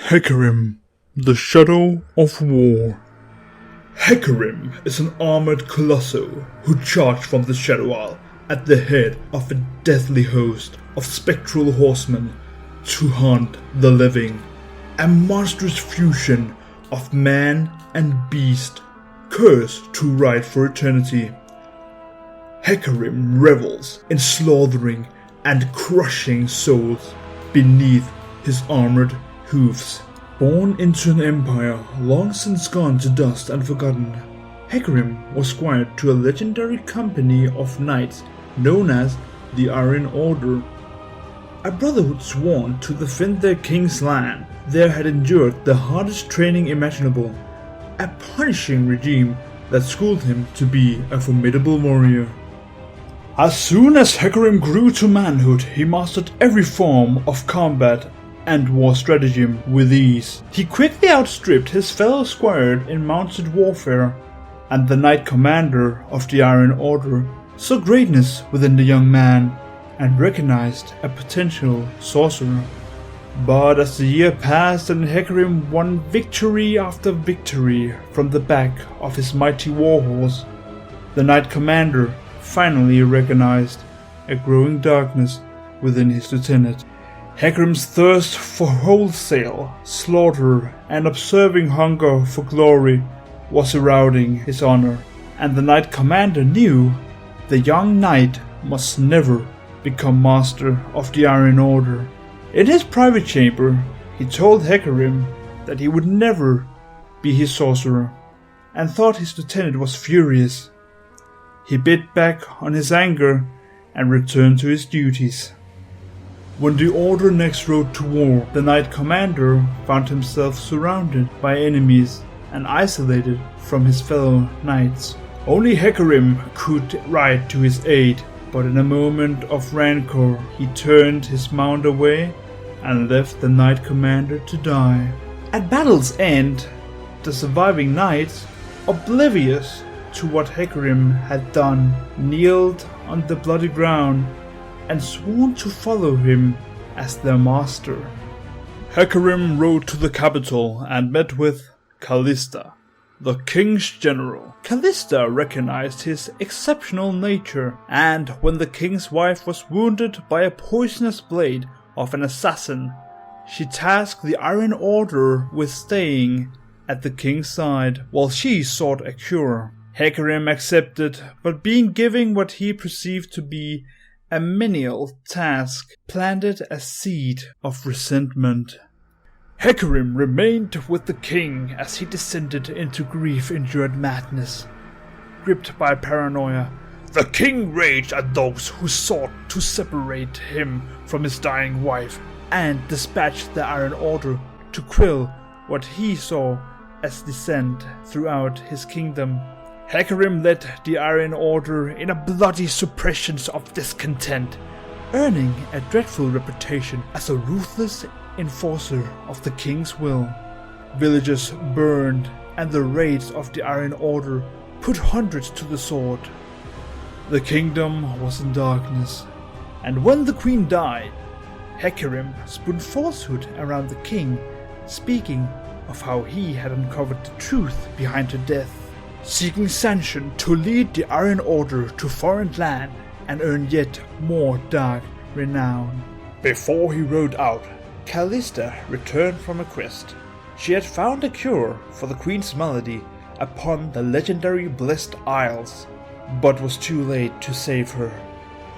Hecarim, the Shadow of War. Hecarim is an armored colosso who charged from the Shadow Isle at the head of a deathly host of spectral horsemen to hunt the living, a monstrous fusion of man and beast, cursed to ride for eternity. Hecarim revels in slaughtering and crushing souls beneath his armored hooves. Born into an empire long since gone to dust and forgotten, Hecarim was squired to a legendary company of knights known as the Iron Order. A brotherhood sworn to defend their king's land. There had endured the hardest training imaginable, a punishing regime that schooled him to be a formidable warrior. As soon as Hecarim grew to manhood, he mastered every form of combat and war stratagem with ease. He quickly outstripped his fellow squire in mounted warfare, and the knight commander of the Iron Order saw greatness within the young man and recognized a potential sorcerer. But as the year passed and Hecarim won victory after victory from the back of his mighty warhorse, the knight commander finally recognized a growing darkness within his lieutenant. Hecarim's thirst for wholesale slaughter and observing hunger for glory was eroding his honor, and the knight commander knew the young knight must never become master of the Iron Order. In his private chamber, he told Hecarim that he would never be his sorcerer, and thought his lieutenant was furious. He bit back on his anger and returned to his duties. When the Order next rode to war, the Knight Commander found himself surrounded by enemies and isolated from his fellow knights. Only Hecarim could ride to his aid, but in a moment of rancor he turned his mount away and left the Knight Commander to die. At battle's end, the surviving knights, oblivious to what Hecarim had done, kneeled on the bloody ground and sworn to follow him as their master. Hecarim rode to the capital and met with Callista, the king's general. Callista recognized his exceptional nature, and when the king's wife was wounded by a poisonous blade of an assassin, she tasked the Iron Order with staying at the king's side while she sought a cure. Hecarim accepted, but being given what he perceived to be a menial task, planted a seed of resentment. Hecarim remained with the king as he descended into grief-endured madness. Gripped by paranoia, the king raged at those who sought to separate him from his dying wife, and dispatched the Iron Order to quell what he saw as dissent throughout his kingdom. Hecarim led the Iron Order in a bloody suppression of discontent, earning a dreadful reputation as a ruthless enforcer of the king's will. Villages burned, and the raids of the Iron Order put hundreds to the sword. The kingdom was in darkness, and when the queen died, Hecarim spun falsehood around the king, speaking of how he had uncovered the truth behind her death, seeking sanction to lead the Iron Order to foreign land and earn yet more dark renown. Before he rode out, Callista returned from a quest. She had found a cure for the Queen's malady upon the legendary Blessed Isles, but was too late to save her.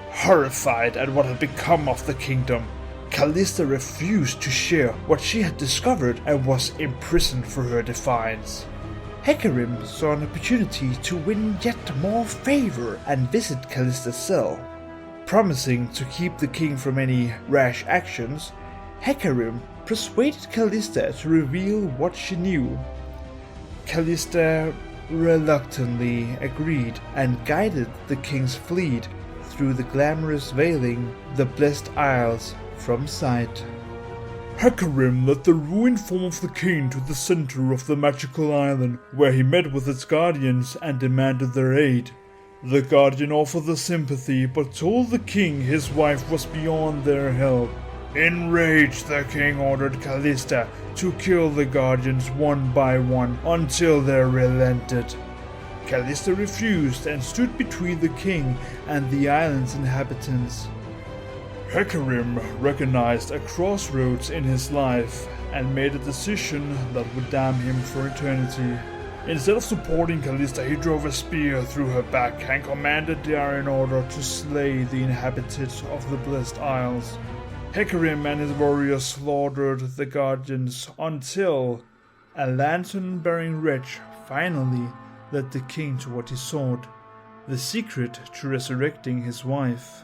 Horrified at what had become of the kingdom, Callista refused to share what she had discovered and was imprisoned for her defiance. Hecarim saw an opportunity to win yet more favor and visit Callista's cell. Promising to keep the king from any rash actions, Hecarim persuaded Callista to reveal what she knew. Callista reluctantly agreed and guided the king's fleet through the glamorous veiling the Blessed Isles from sight. Hecarim led the ruined form of the king to the center of the magical island, where he met with its guardians and demanded their aid. The guardian offered their sympathy, but told the king his wife was beyond their help. Enraged, the king ordered Callista to kill the guardians one by one until they relented. Callista refused and stood between the king and the island's inhabitants. Hecarim recognized a crossroads in his life and made a decision that would damn him for eternity. Instead of supporting Callista, he drove a spear through her back and commanded the Iron Order to slay the inhabitants of the Blessed Isles. Hecarim and his warriors slaughtered the guardians until a lantern-bearing wretch finally led the king to what he sought, the secret to resurrecting his wife.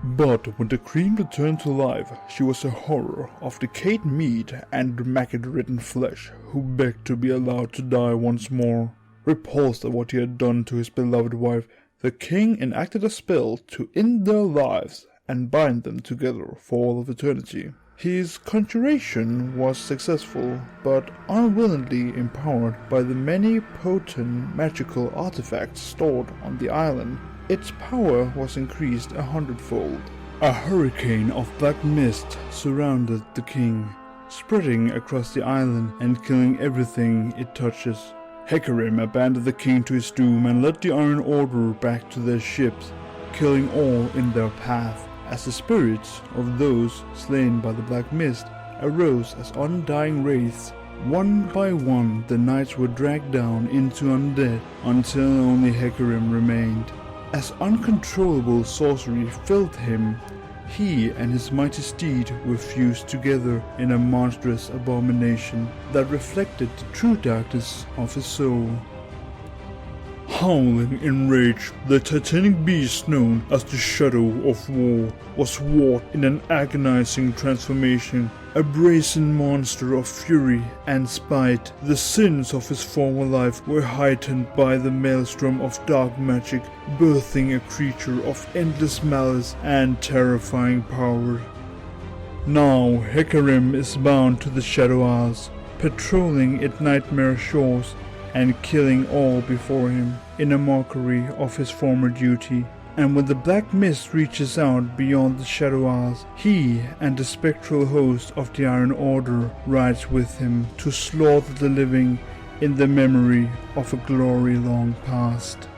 But when the queen returned to life, she was a horror of decayed meat and maggot-ridden flesh who begged to be allowed to die once more. Repulsed at what he had done to his beloved wife, the king enacted a spell to end their lives and bind them together for all of eternity. His conjuration was successful, but unwillingly empowered by the many potent magical artifacts stored on the island. Its power was increased 100-fold. A hurricane of black mist surrounded the king, spreading across the island and killing everything it touches. Hecarim abandoned the king to his doom and led the Iron Order back to their ships, killing all in their path. As the spirits of those slain by the black mist arose as undying wraiths, one by one the knights were dragged down into undead until only Hecarim remained. As uncontrollable sorcery filled him, he and his mighty steed were fused together in a monstrous abomination that reflected the true darkness of his soul. Howling in rage, the titanic beast known as the Shadow of War was wrought in an agonizing transformation, a brazen monster of fury and spite. The sins of his former life were heightened by the maelstrom of dark magic, birthing a creature of endless malice and terrifying power. Now Hecarim is bound to the Shadow Isles, patrolling its nightmare shores and killing all before him in a mockery of his former duty. And when the black mist reaches out beyond the Shadow Isles, he and the spectral host of the Iron Order rides with him to slaughter the living in the memory of a glory long past.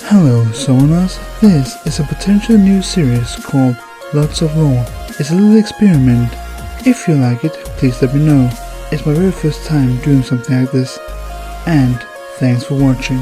Hello Sonas, this is a potential new series called Lots of Lore. It's a little experiment. If you like it, please let me know. It's my very first time doing something like this. And thanks for watching.